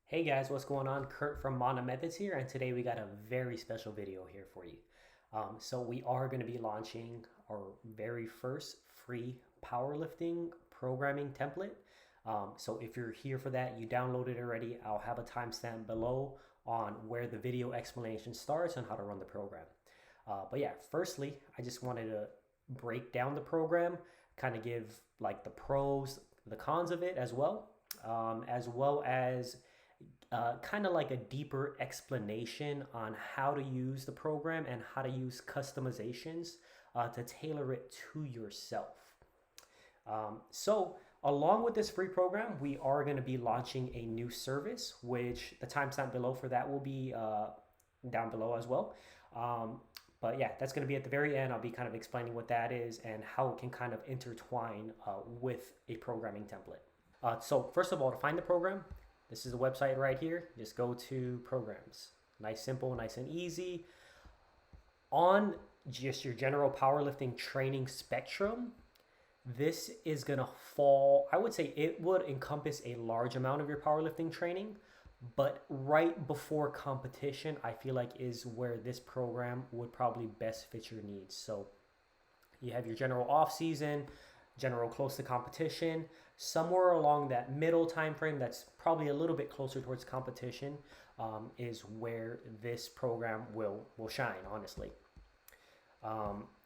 Hey guys, what's going on? Kurt from Mana Methods here, and today we got a very special video here for you. So we are going to be launching our very first free powerlifting programming template. So if you're here for that, you downloaded it already. I'll have a timestamp below on where the video explanation starts and how to run the program. But yeah, firstly, I just wanted to break down the program, kind of give like the pros, the cons of it as well as kind of like a deeper explanation on how to use the program and how to use customizations to tailor it to yourself. So, along with this free program, we are going to be launching a new service, which the timestamp below for that will be down below as well. But yeah, that's going to be at the very end. I'll be kind of explaining what that is and how it can kind of intertwine with a programming template. So first of all, to find the program, this is the website right here. Just go to programs. Nice, simple, nice and easy. On just your general powerlifting training spectrum, this is going to fall, I would say it would encompass a large amount of your powerlifting training, but right before competition, I feel like is where this program would probably best fit your needs. So you have your general off season, general close to competition, somewhere along that middle time frame that's probably a little bit closer towards competition is where this program will shine, honestly.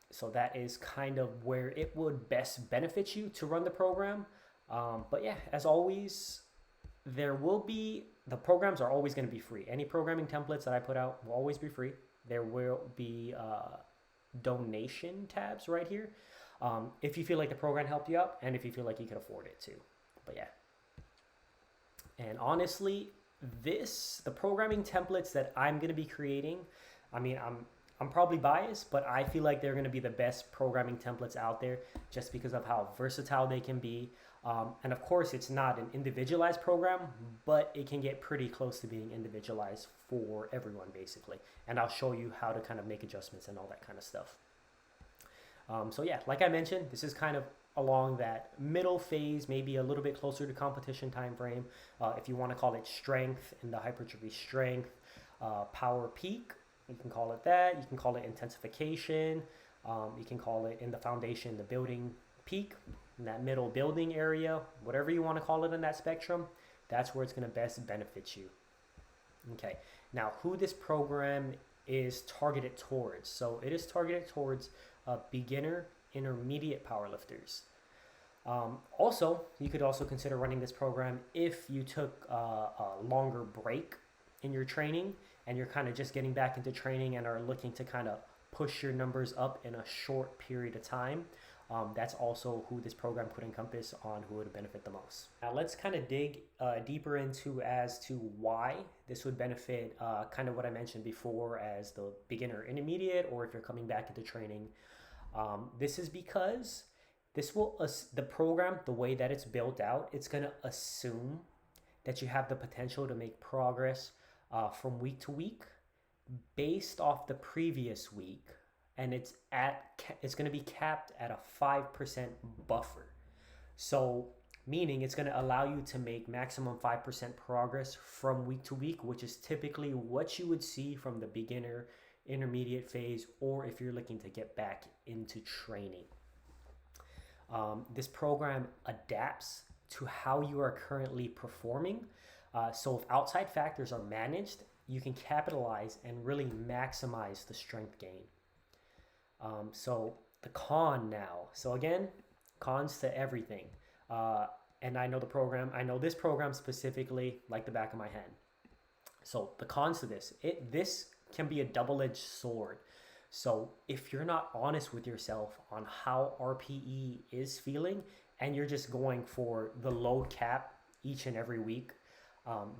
So that is kind of where it would best benefit you to run the program. But yeah, as always, the programs are always going to be free. Any programming templates that I put out will always be free. There will be donation tabs right here if you feel like the program helped you out and if you feel like you can afford it too. But yeah. And honestly, the programming templates that I'm going to be creating, I mean, I'm probably biased, but I feel like they're going to be the best programming templates out there just because of how versatile they can be. And of course, it's not an individualized program, but it can get pretty close to being individualized for everyone, basically. And I'll show you how to kind of make adjustments and all that kind of stuff. So yeah, like I mentioned, this is kind of along that middle phase, maybe a little bit closer to competition time frame. If you want to call it strength in the hypertrophy strength, power peak, you can call it that. You can call it intensification. You can call it in the foundation, the building peak, in that middle building area, whatever you want to call it in that spectrum, that's where it's going to best benefit you. Okay, now who this program is targeted towards. So it is targeted towards beginner, intermediate powerlifters. Also, you could also consider running this program if you took a longer break in your training and you're kind of just getting back into training and are looking to kind of push your numbers up in a short period of time. That's also who this program could encompass on who would benefit the most. Now let's kind of dig deeper into as to why this would benefit kind of what I mentioned before as the beginner intermediate, or if you're coming back into training. This is because the program, the way that it's built out, it's going to assume that you have the potential to make progress from week to week based off the previous week, and it's going to be capped at a 5% buffer. So meaning it's going to allow you to make maximum 5% progress from week to week, which is typically what you would see from the beginner intermediate phase, or if you're looking to get back into training. This program adapts to how you are currently performing. So if outside factors are managed, you can capitalize and really maximize the strength gain. So the con now. So again, cons to everything. And I know this program specifically like the back of my hand. So the cons to this can be a double-edged sword. So if you're not honest with yourself on how RPE is feeling and you're just going for the load cap each and every week,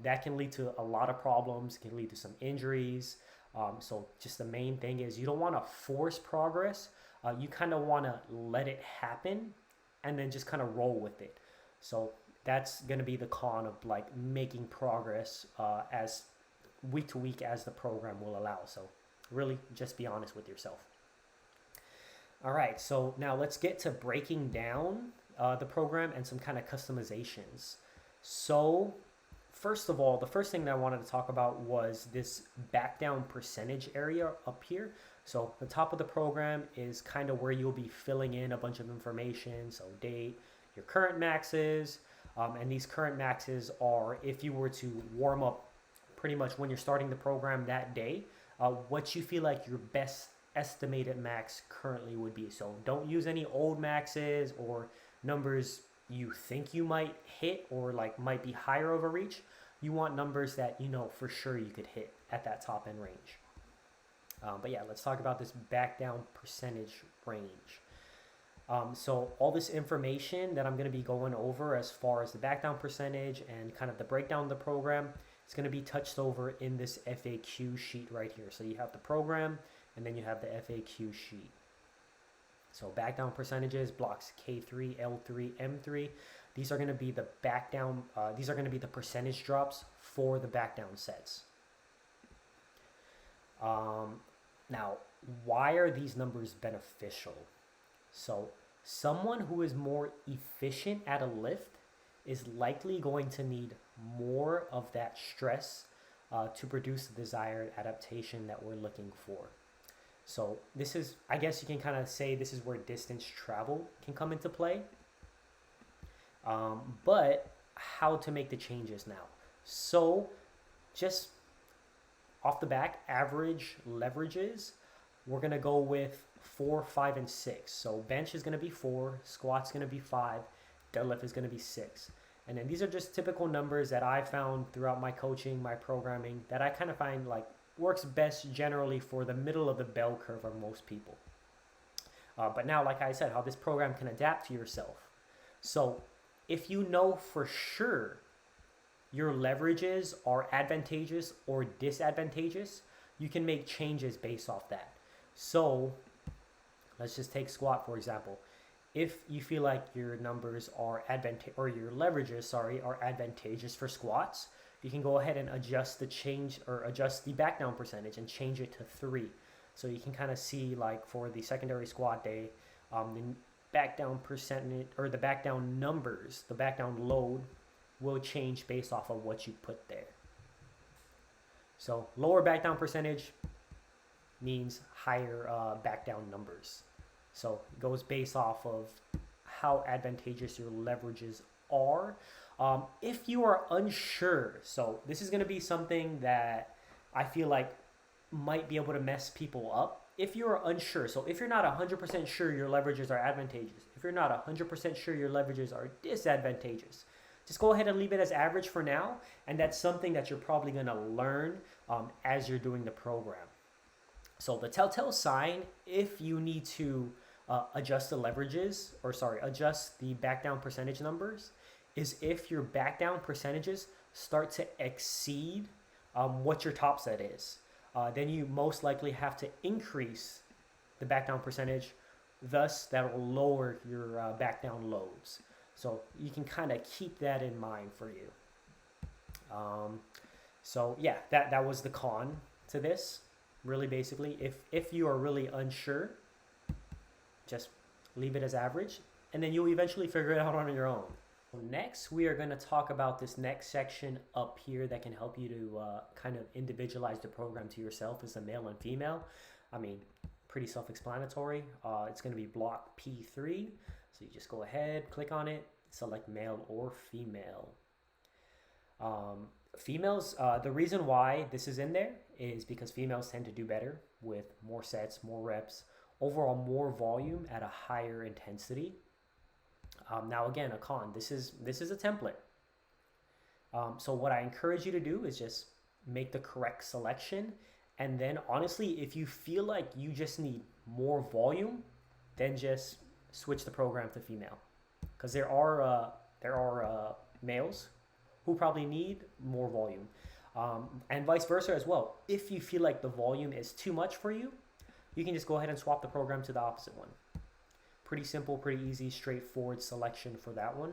that can lead to a lot of problems, can lead to some injuries. So just the main thing is you don't want to force progress. You kind of want to let it happen and then just kind of roll with it. So that's going to be the con of like making progress as week to week as the program will allow. So really just be honest with yourself. All right, so now let's get to breaking down the program and some kind of customizations. So first of all, the first thing that I wanted to talk about was this back down percentage area up here. So the top of the program is kind of where you'll be filling in a bunch of information. So date, your current maxes, and these current maxes are if you were to warm up pretty much when you're starting the program that day, what you feel like your best estimated max currently would be. So don't use any old maxes or numbers you think you might hit or like might be higher of a reach. You want numbers that you know for sure you could hit at that top end range. But yeah, let's talk about this back down percentage range. So all this information that I'm going to be going over as far as the back down percentage and kind of the breakdown of the program, it's going to be touched over in this FAQ sheet right here. So you have the program and then you have the FAQ sheet. So back down percentages, blocks K3, L3, M3. These are going to be the back down. These are going to be the percentage drops for the back down sets. Now, why are these numbers beneficial? So someone who is more efficient at a lift is likely going to need more of that stress to produce the desired adaptation that we're looking for. So this is, I guess you can kind of say this is where distance travel can come into play. But how to make the changes now. So just off the back, average leverages, we're going to go with 4, 5, and 6. So bench is going to be 4, squat's going to be 5, deadlift is going to be 6. And then these are just typical numbers that I found throughout my coaching, my programming, that I kind of find like works best generally for the middle of the bell curve of most people. But now, like I said, how this program can adapt to yourself. So if you know for sure your leverages are advantageous or disadvantageous, you can make changes based off that. So let's just take squat, for example. If you feel like your numbers are or your leverages, are advantageous for squats, you can go ahead and adjust the back down percentage and change it to 3. So you can kind of see, like for the secondary squat day, the back down percentage or the back down numbers, the back down load will change based off of what you put there. So lower back down percentage means higher back down numbers. So it goes based off of how advantageous your leverages are. If you are unsure, so this is going to be something that I feel like might be able to mess people up. If you're unsure, so if you're not 100% sure your leverages are advantageous, if you're not 100% sure your leverages are disadvantageous, just go ahead and leave it as average for now. And that's something that you're probably going to learn as you're doing the program. So the telltale sign, if you need to adjust the leverages, adjust the back down percentage numbers, is if your back down percentages start to exceed what your top set is. Then you most likely have to increase the back down percentage. Thus, that will lower your back down loads. So you can kind of keep that in mind for you. So yeah, that was the con to this. Really, basically, if you are really unsure, just leave it as average, and then you'll eventually figure it out on your own. Next, we are going to talk about this next section up here that can help you to kind of individualize the program to yourself as a male and female. I mean, pretty self-explanatory. It's going to be block P3. So you just go ahead, click on it, select male or female. Females, the reason why this is in there is because females tend to do better with more sets, more reps, overall more volume at a higher intensity. Now again, a con, this is a template. So what I encourage you to do is just make the correct selection. And then honestly, if you feel like you just need more volume, then just switch the program to female. Because there are males who probably need more volume. And vice versa as well. If you feel like the volume is too much for you, you can just go ahead and swap the program to the opposite one. Pretty simple, pretty easy, straightforward selection for that one.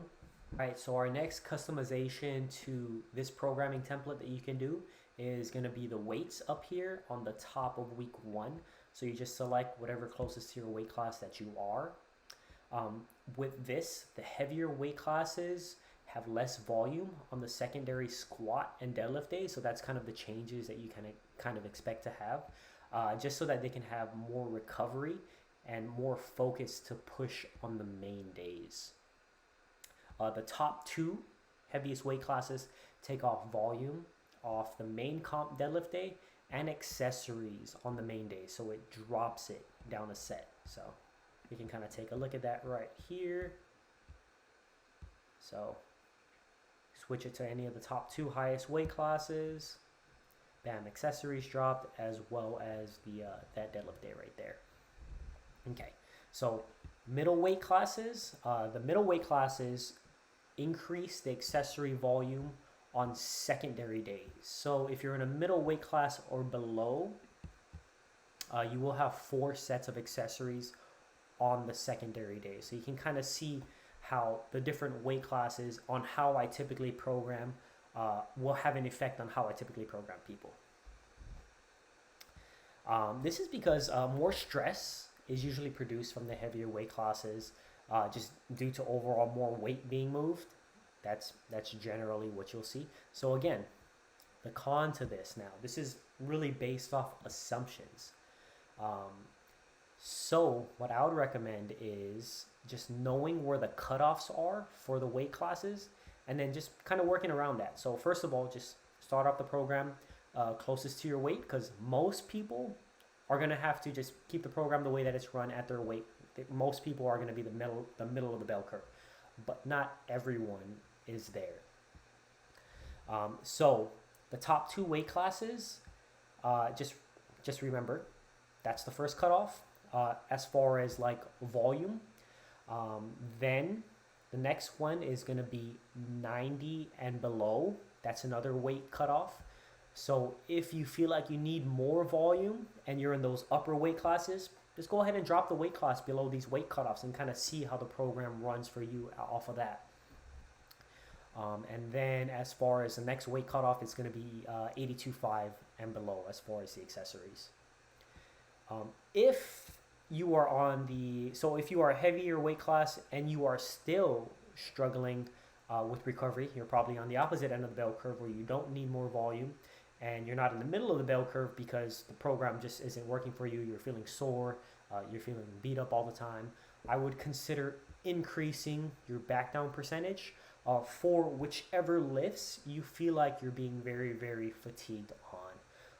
All right, so our next customization to this programming template that you can do is going to be the weights up here on the top of week 1. So you just select whatever closest to your weight class that you are. With this, the heavier weight classes have less volume on the secondary squat and deadlift days. So that's kind of the changes that you kind of expect to have, just so that they can have more recovery and more focus to push on the main days. The top two heaviest weight classes take off volume off the main comp deadlift day and accessories on the main day, so it drops it down a set. So you can kind of take a look at that right here. So switch it to any of the top two highest weight classes. Bam, accessories dropped, as well as the that deadlift day right there. Okay, so middle weight classes. The middle weight classes increase the accessory volume on secondary days. So if you're in a middle weight class or below, you will have 4 sets of accessories on the secondary days. So you can kind of see how the different weight classes on how I typically program will have an effect on how I typically program people. This is because more stress is usually produced from the heavier weight classes, just due to overall more weight being moved. That's generally what you'll see. So again, the con to this now, this is really based off assumptions. So what I would recommend is just knowing where the cutoffs are for the weight classes, and then just kind of working around that. So first of all, just start off the program closest to your weight, because most people are going to have to just keep the program the way that it's run at their weight. Most people are going to be the middle of the bell curve, but not everyone is there. So the top 2 weight classes, just remember, that's the first cutoff as far as like volume. Then the next one is going to be 90 and below. That's another weight cutoff. So if you feel like you need more volume and you're in those upper weight classes, just go ahead and drop the weight class below these weight cutoffs and kind of see how the program runs for you off of that. And then as far as the next weight cutoff, it's going to be 82.5 and below as far as the accessories. If you are if you are a heavier weight class and you are still struggling with recovery, you're probably on the opposite end of the bell curve where you don't need more volume, and you're not in the middle of the bell curve because the program just isn't working for you. You're feeling sore, you're feeling beat up all the time. I would consider increasing your back down percentage for whichever lifts you feel like you're being very, very fatigued on.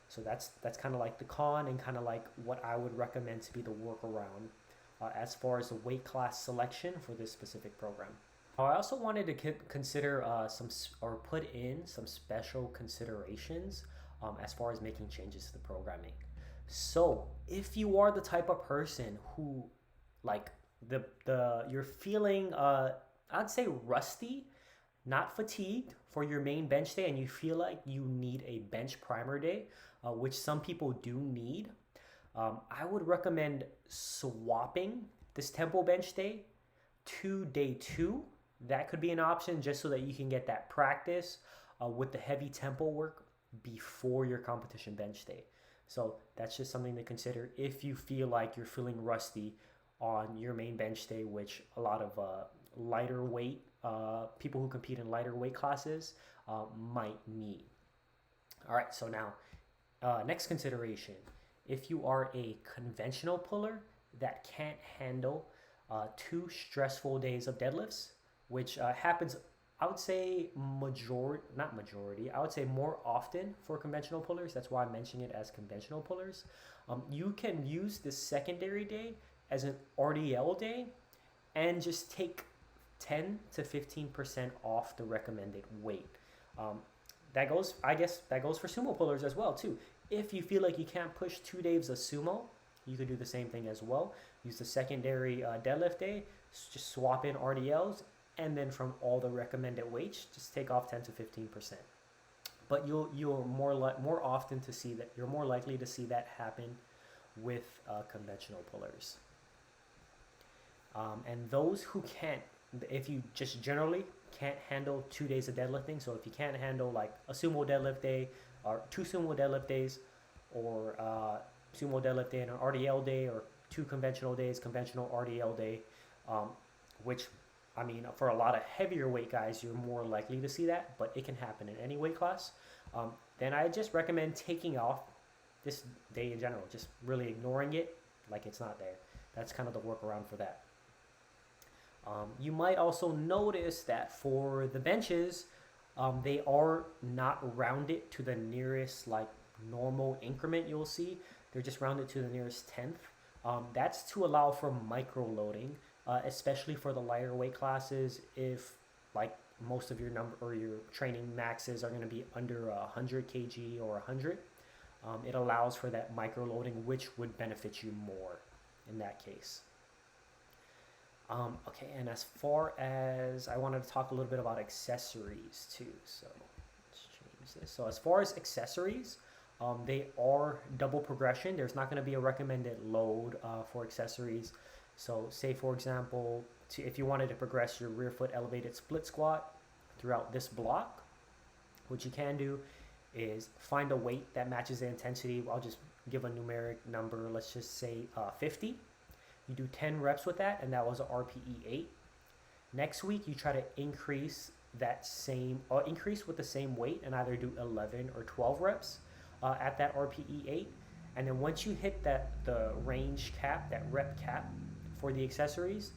So that's kind of like the con, and kind of like what I would recommend to be the workaround as far as the weight class selection for this specific program. I also wanted to consider put in some special considerations as far as making changes to the programming. So if you are the type of person who, like, you're feeling I'd say rusty, not fatigued for your main bench day, and you feel like you need a bench primer day, which some people do need, I would recommend swapping this tempo bench day to day 2. That could be an option, just so that you can get that practice with the heavy tempo work before your competition bench day. So that's just something to consider if you feel like you're feeling rusty on your main bench day, which a lot of lighter weight people who compete in lighter weight classes might need. All right, so now next consideration: if you are a conventional puller that can't handle 2 stressful days of deadlifts, which happens, I would say I would say more often for conventional pullers. That's why I'm mentioning it as conventional pullers. You can use this secondary day as an RDL day and just take 10 to 15% off the recommended weight. That goes for sumo pullers as well too. If you feel like you can't push 2 days of sumo, you could do the same thing as well. Use the secondary deadlift day, just swap in RDLs, and then from all the recommended weights, just take off 10 to 15%. But you're more likely to see that happen with conventional pullers. And those who can't, if you just generally can't handle 2 days of deadlifting, so if you can't handle like a sumo deadlift day or 2 sumo deadlift days, or sumo deadlift day and an RDL day, or 2 conventional days, conventional RDL day, which I mean, for a lot of heavier weight guys, you're more likely to see that, but it can happen in any weight class. Then I just recommend taking off this day in general, just really ignoring it like it's not there. That's kind of the workaround for that. You might also notice that for the benches, they are not rounded to the nearest like normal increment you'll see. They're just rounded to the nearest tenth. That's to allow for micro loading, especially for the lighter weight classes. If like most of your number or your training maxes are going to be under 100 kg or 100, it allows for that micro loading, which would benefit you more in that case. Okay, and as far as I wanted to talk a little bit about accessories too, so let's change this. So as far as accessories, they are double progression. There's not going to be a recommended load for accessories. So say for example, if you wanted to progress your rear foot elevated split squat throughout this block, what you can do is find a weight that matches the intensity. I'll just give a numeric number. Let's just say 50. You do 10 reps with that, and that was a RPE 8. Next week, you try to increase that same, increase with the same weight and either do 11 or 12 reps at that RPE 8. And then once you hit the range cap, that rep cap for the accessories,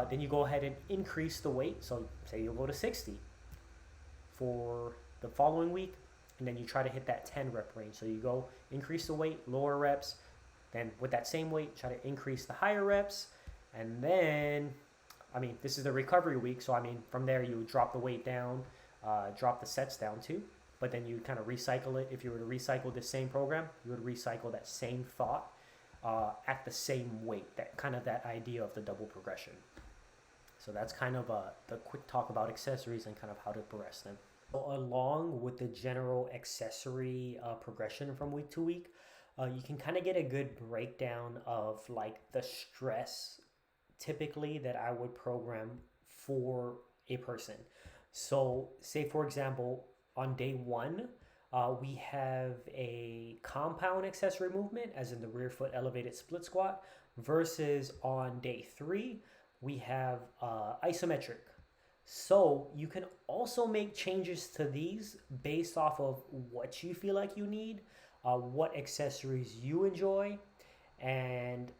then you go ahead and increase the weight. So say you'll go to 60 for the following week, and then you try to hit that 10 rep range. So you go increase the weight, lower reps, then with that same weight, try to increase the higher reps. And then, I mean, this is the recovery week. So, I mean, from there, you would drop the weight down, drop the sets down too. But then you kind of recycle it. If you were to recycle the same program, you would recycle that same thought at the same weight, that idea of the double progression. So that's kind of the quick talk about accessories and kind of how to progress them. So along with the general accessory progression from week to week, you can kind of get a good breakdown of like the stress typically that I would program for a person. So say for example, on day 1, we have a compound accessory movement, as in the rear foot elevated split squat, versus on day 3, we have isometric. So you can also make changes to these based off of what you feel like you need, what accessories you enjoy, and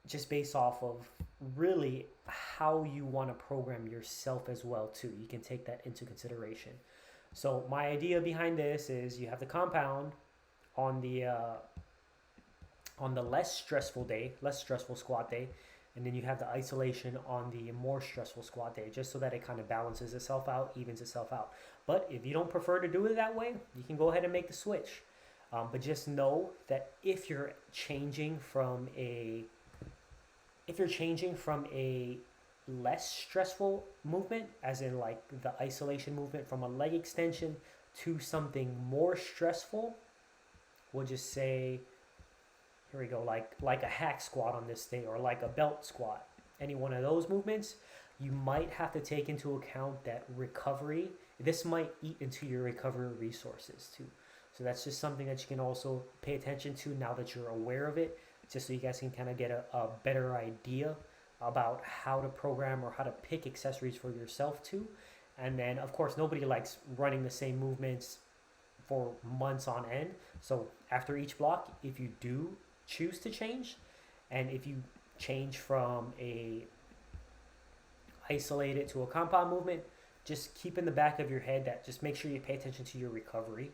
just based off of really how you want to program yourself as well too. You can take that into consideration. So my idea behind this is you have the compound on the less stressful day, less stressful squat day, and then you have the isolation on the more stressful squat day, just so that it kind of balances itself out, evens itself out. But if you don't prefer to do it that way, you can go ahead and make the switch. But just know that if you're changing from a less stressful movement, as in like the isolation movement from a leg extension, to something more stressful, we'll just say, here we go, like a hack squat on this day, or like a belt squat, any one of those movements, you might have to take into account that recovery. This might eat into your recovery resources too. So that's just something that you can also pay attention to now that you're aware of it, just so you guys can kind of get a better idea about how to program or how to pick accessories for yourself too. And then of course, nobody likes running the same movements for months on end. So after each block, if you do choose to change, and if you change from a isolated to a compound movement, just keep in the back of your head that just make sure you pay attention to your recovery.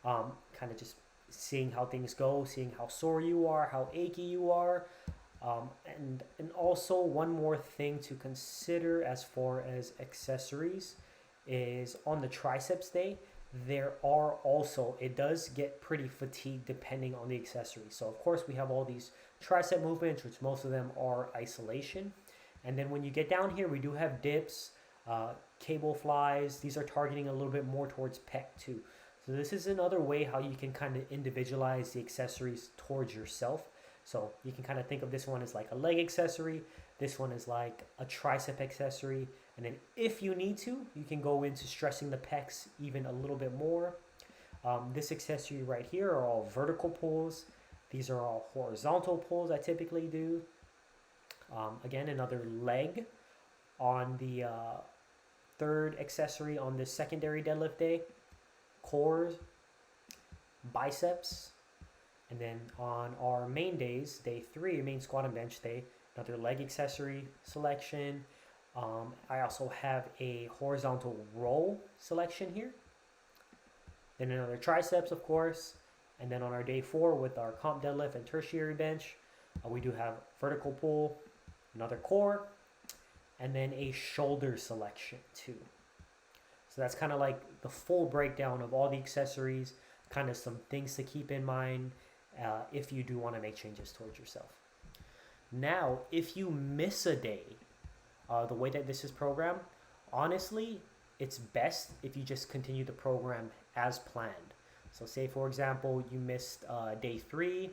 Kind of just seeing how things go, seeing how sore you are, how achy you are. And also one more thing to consider as far as accessories is on the triceps day, there are also, it does get pretty fatigued depending on the accessory. So of course we have all these tricep movements, which most of them are isolation. And then when you get down here, we do have dips, cable flies. These are targeting a little bit more towards pec too. So this is another way how you can kind of individualize the accessories towards yourself. So you can kind of think of this one as like a leg accessory. This one is like a tricep accessory. And then if you need to, you can go into stressing the pecs even a little bit more. This accessory right here are all vertical pulls. These are all horizontal pulls I typically do. Again, another leg on the third accessory on this secondary deadlift day, core, biceps. And then on our main days, day 3, main squat and bench day, another leg accessory selection. I also have a horizontal roll selection here. Then another triceps, of course. And then on our day 4 with our comp deadlift and tertiary bench, we do have vertical pull, another core, and then a shoulder selection too. So that's kind of like the full breakdown of all the accessories, kind of some things to keep in mind if you do want to make changes towards yourself. Now, if you miss a day, the way that this is programmed, honestly, it's best if you just continue the program as planned. So say, for example, you missed day 3.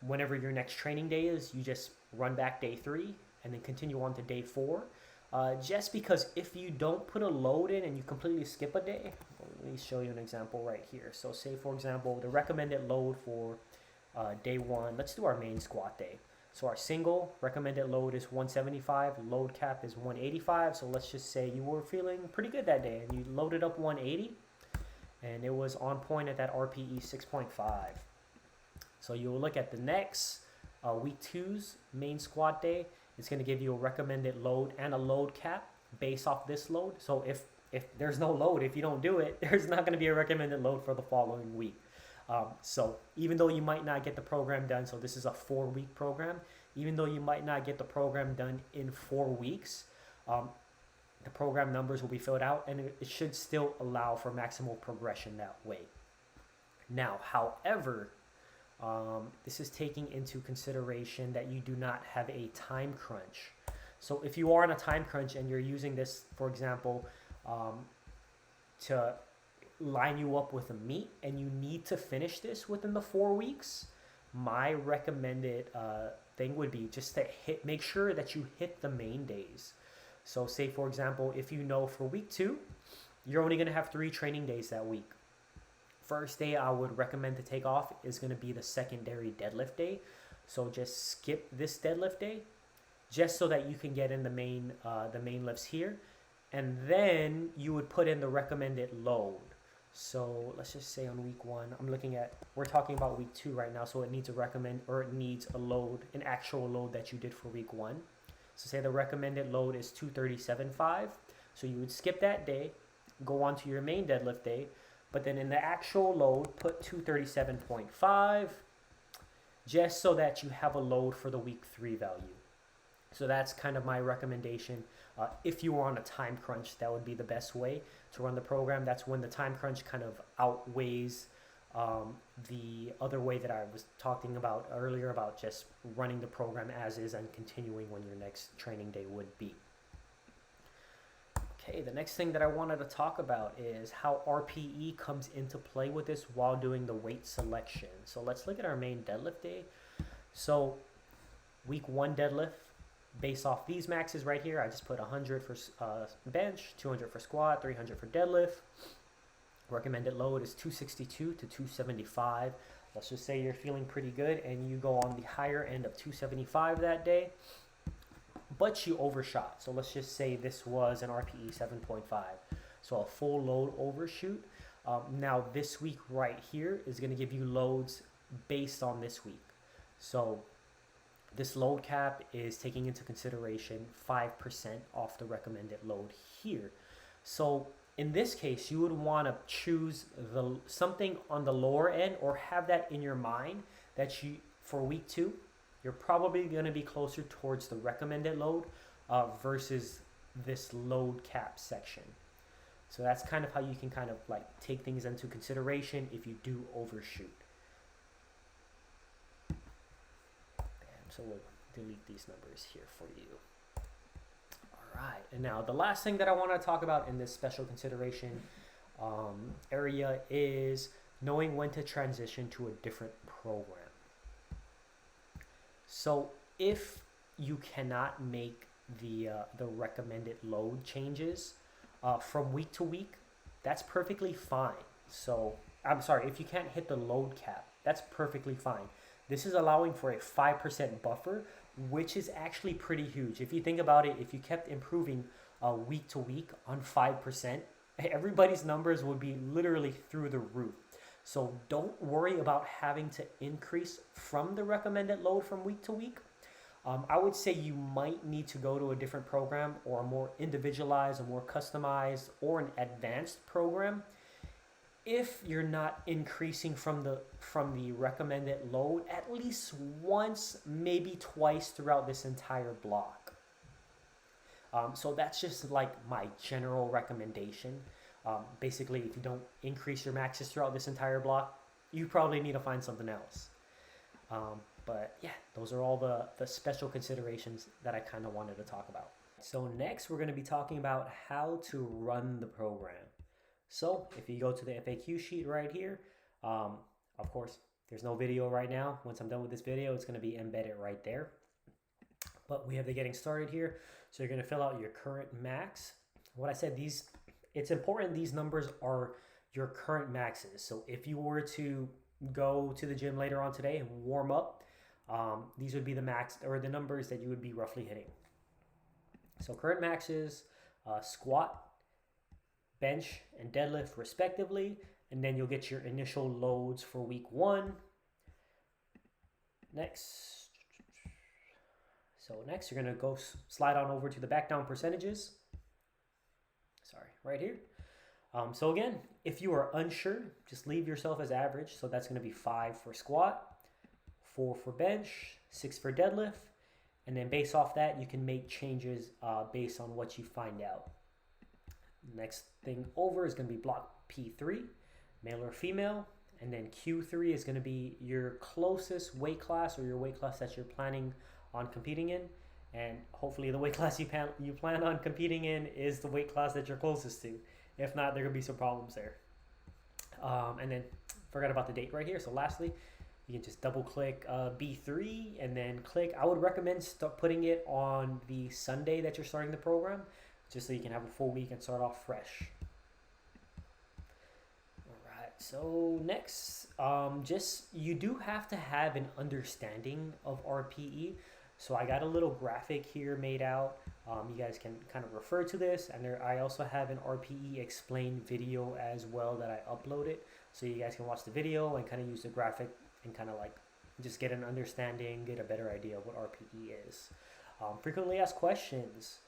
Whenever your next training day is, you just run back day 3 and then continue on to day 4. Just because if you don't put a load in and you completely skip a day, let me show you an example right here. So say, for example, the recommended load for day 1, let's do our main squat day. So our single recommended load is 175, load cap is 185. So let's just say you were feeling pretty good that day and you loaded up 180 and it was on point at that RPE 6.5. So you'll look at the next week 2's main squat day. It's going to give you a recommended load and a load cap based off this load. So if there's no load, if you don't do it, there's not going to be a recommended load for the following week. So even though you might not get the program done, so this is a 4-week program, even though you might not get the program done in 4 weeks, the program numbers will be filled out and it should still allow for maximal progression that way. Now, however, this is taking into consideration that you do not have a time crunch. So if you are on a time crunch and you're using this, for example, to line you up with a meet and you need to finish this within the 4 weeks, my recommended thing would be just to make sure that you hit the main days. So say, for example, if you know for week 2, you're only going to have 3 training days that week. First day I would recommend to take off is going to be the secondary deadlift day. So just skip this deadlift day just so that you can get in the main lifts here. And then you would put in the recommended load. So let's just say on week 1, we're talking about week 2 right now. So it needs it needs a load, an actual load that you did for week 1. So say the recommended load is 237.5. So you would skip that day, go on to your main deadlift day, but then in the actual load, put 237.5 just so that you have a load for the week 3 value. So that's kind of my recommendation. If you were on a time crunch, that would be the best way to run the program. That's when the time crunch kind of outweighs the other way that I was talking about earlier about just running the program as is and continuing when your next training day would be. Okay, the next thing that I wanted to talk about is how RPE comes into play with this while doing the weight selection. So let's look at our main deadlift day. So week 1 deadlift, based off these maxes right here, I just put 100 for bench, 200 for squat, 300 for deadlift. Recommended load is 262 to 275. Let's just say you're feeling pretty good and you go on the higher end of 275 that day, but you overshot. So let's just say this was an RPE 7.5. So a full load overshoot. Now this week right here is going to give you loads based on this week. So this load cap is taking into consideration 5% off the recommended load here. So in this case, you would want to choose something on the lower end or have that in your mind that for week 2, you're probably going to be closer towards the recommended load versus this load cap section. So that's kind of how you can kind of like take things into consideration if you do overshoot. So we'll delete these numbers here for you. All right, and now the last thing that I want to talk about in this special consideration area is knowing when to transition to a different program. So if you cannot make the recommended load changes from week to week, that's perfectly fine. So I'm sorry, if you can't hit the load cap, that's perfectly fine. This is allowing for a 5% buffer, which is actually pretty huge. If you think about it, if you kept improving week to week on 5%, everybody's numbers would be literally through the roof. So don't worry about having to increase from the recommended load from week to week. I would say you might need to go to a different program or a more individualized, a more customized, or an advanced program if you're not increasing from the recommended load at least once, maybe twice throughout this entire block. So that's just like my general recommendation. Basically, if you don't increase your maxes throughout this entire block, you probably need to find something else. But yeah, those are all the special considerations that I kind of wanted to talk about. So next, we're going to be talking about how to run the program. So if you go to the FAQ sheet right here, of course, there's no video right now. Once I'm done with this video, it's going to be embedded right there. But we have the getting started here. So you're going to fill out your current max. What I said, it's important these numbers are your current maxes. So if you were to go to the gym later on today and warm up, these would be the max or the numbers that you would be roughly hitting. So current maxes, squat, bench, and deadlift respectively, and then you'll get your initial loads for week 1. Next, you're gonna go slide on over to the back down percentages. Sorry, right here. So again, if you are unsure, just leave yourself as average. So that's gonna be 5 for squat, 4 for bench, 6 for deadlift, and then based off that, you can make changes based on what you find out. Next thing over is going to be block P3, male or female, and then Q3 is going to be your closest weight class or your weight class that you're planning on competing in, and hopefully the weight class you plan on competing in is the weight class that you're closest to. If not, there could be some problems there. And then forgot about the date right here. So lastly, you can just double click B3 and then click. I would recommend putting it on the Sunday that you're starting the program, just so you can have a full week and start off fresh. All right, so next, you do have to have an understanding of RPE. So I got a little graphic here made out. You guys can kind of refer to this, and I also have an RPE explained video as well that I uploaded, so you guys can watch the video and kind of use the graphic and kind of like just get an understanding, get a better idea of what RPE is. Frequently asked questions.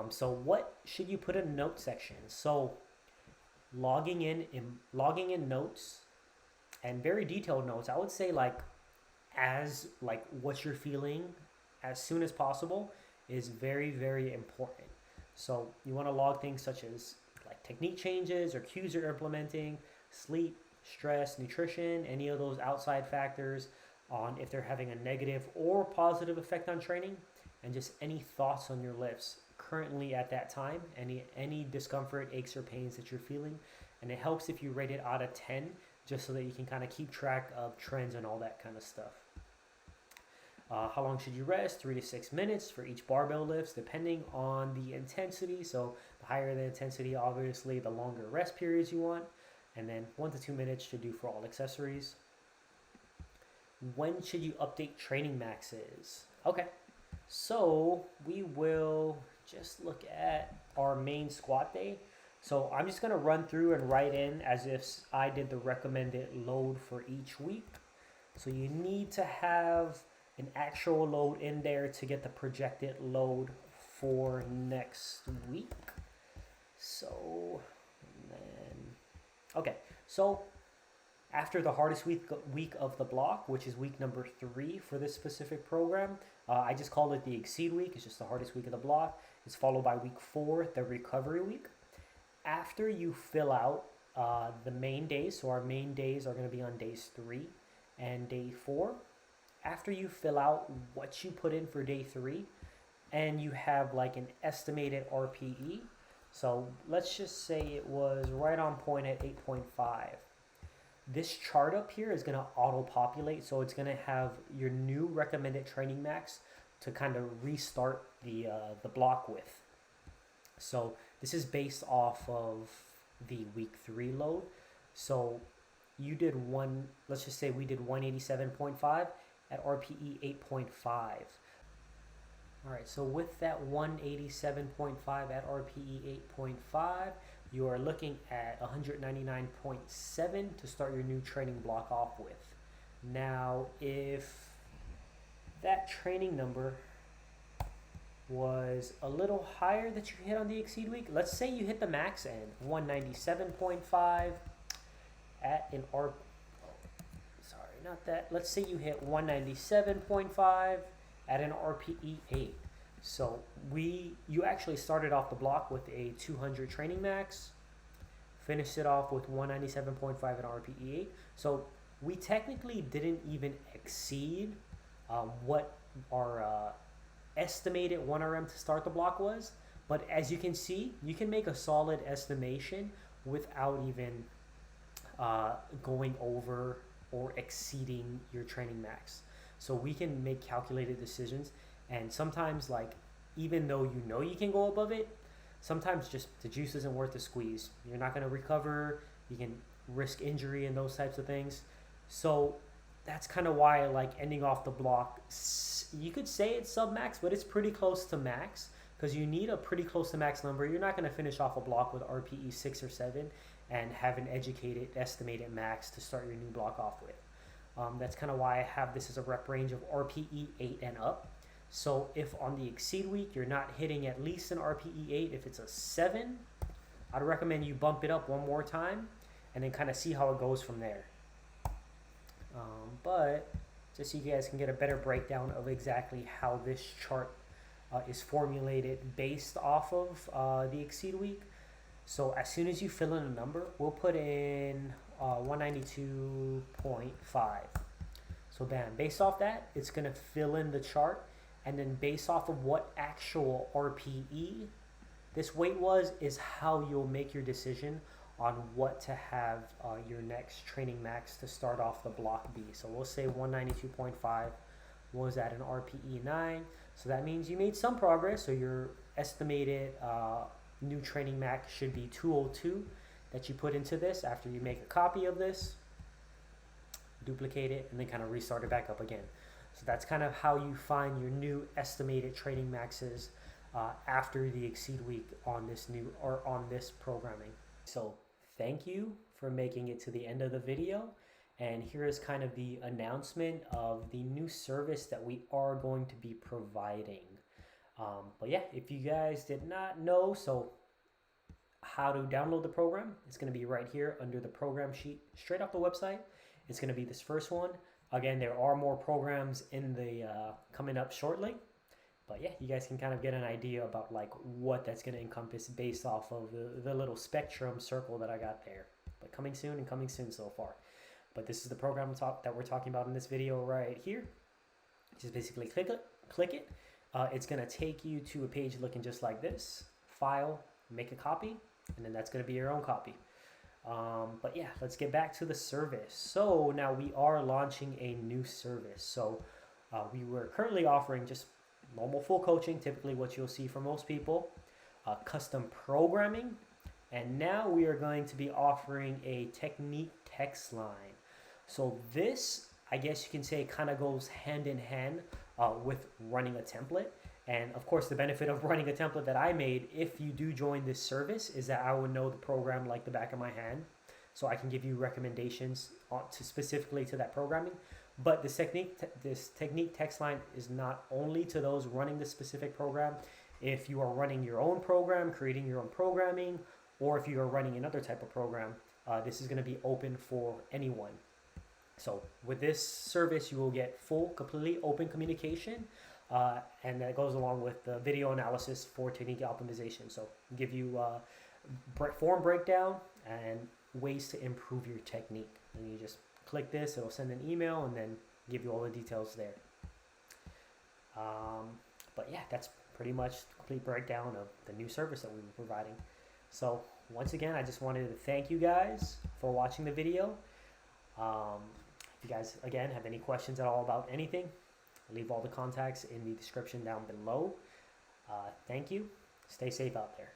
So what should you put in the note section? So logging in notes and very detailed notes. I would say like what you're feeling as soon as possible is very, very important. So you want to log things such as like technique changes or cues you're implementing, sleep, stress, nutrition, any of those outside factors on if they're having a negative or positive effect on training, and just any thoughts on your lifts currently at that time, any discomfort, aches, or pains that you're feeling. And it helps if you rate it out of 10, just so that you can kind of keep track of trends and all that kind of stuff. How long should you rest? 3 to 6 minutes for each barbell lifts, depending on the intensity. So the higher the intensity, obviously, the longer rest periods you want. And then 1 to 2 minutes should do for all accessories. When should you update training maxes? Okay, so we will just look at our main squat day. So I'm just going to run through and write in as if I did the recommended load for each week. So you need to have an actual load in there to get the projected load for next week. So, okay, so after the hardest week of the block, which is week number 3 for this specific program, I just call it the exceed week. It's just the hardest week of the block. It's followed by week 4, the recovery week. After you fill out the main days, so our main days are going to be on days 3 and day 4. After you fill out what you put in for day 3, and you have like an estimated RPE, so let's just say it was right on point at 8.5. This chart up here is going to auto-populate, so it's going to have your new recommended training max to kind of restart the block with. So this is based off of the week 3 load. So you did let's just say we did 187.5 at RPE 8.5. All right, so with that 187.5 at RPE 8.5, you are looking at 199.7 to start your new training block off with. Now, if that training number was a little higher that you hit on the exceed week, let's say you hit the max end, 197.5 at an let's say you hit 197.5 at an RPE 8. So you actually started off the block with a 200 training max, finished it off with 197.5 at RPE 8. So we technically didn't even exceed what our estimated 1RM to start the block was. But as you can see, you can make a solid estimation without even going over or exceeding your training max. So we can make calculated decisions, and sometimes, like, even though you know you can go above it, sometimes just the juice isn't worth the squeeze. You're not going to recover, you can risk injury and those types of things. So that's kind of why I like ending off the block. You could say it's sub max, but it's pretty close to max, because you need a pretty close to max number. You're not going to finish off a block with RPE 6 or 7 and have an educated estimated max to start your new block off with. That's kind of why I have this as a rep range of RPE 8 and up. So if on the exceed week you're not hitting at least an RPE 8, if it's a 7, I'd recommend you bump it up one more time and then kind of see how it goes from there. But just so you guys can get a better breakdown of exactly how this chart is formulated based off of the exceed week. So as soon as you fill in a number, we'll put in 192.5. So bam, based off that, it's going to fill in the chart. And then based off of what actual RPE this weight was, is how you'll make your decision on what to have your next training max to start off the block be. So we'll say 192.5 was at an RPE 9. So that means you made some progress. So your estimated new training max should be 202 that you put into this after you make a copy of this, duplicate it, and then kind of restart it back up again. So that's kind of how you find your new estimated training maxes after the exceed week on this programming. So thank you for making it to the end of the video. And here is kind of the announcement of the new service that we are going to be providing. But yeah, if you guys did not know, so how to download the program, it's going to be right here under the program sheet, straight off the website. It's going to be this first one. Again, there are more programs in the coming up shortly. But yeah, you guys can kind of get an idea about like what that's going to encompass based off of the little spectrum circle that I got there. But coming soon and coming soon so far. But this is the program that we're talking about in this video right here. Just basically click it. It's going to take you to a page looking just like this. File, make a copy, and then that's going to be your own copy. But yeah, let's get back to the service. So now we are launching a new service. So we were currently offering just normal full coaching, typically what you'll see for most people, custom programming, and now we are going to be offering a technique text line. So this, I guess you can say, kind of goes hand in hand with running a template. And of course, the benefit of running a template that I made, if you do join this service, is that I will know the program like the back of my hand. So I can give you recommendations specifically to that programming. But this technique text line is not only to those running the specific program. If you are running your own program, creating your own programming, or if you are running another type of program, this is going to be open for anyone. So with this service, you will get full, completely open communication. And that goes along with the video analysis for technique optimization. So give you form breakdown and ways to improve your technique. And you just click this, it'll send an email and then give you all the details there. But yeah, that's pretty much the complete breakdown of the new service that we'll be providing. So once again, I just wanted to thank you guys for watching the video. If you guys, again, have any questions at all about anything, leave all the contacts in the description down below. Thank you. Stay safe out there.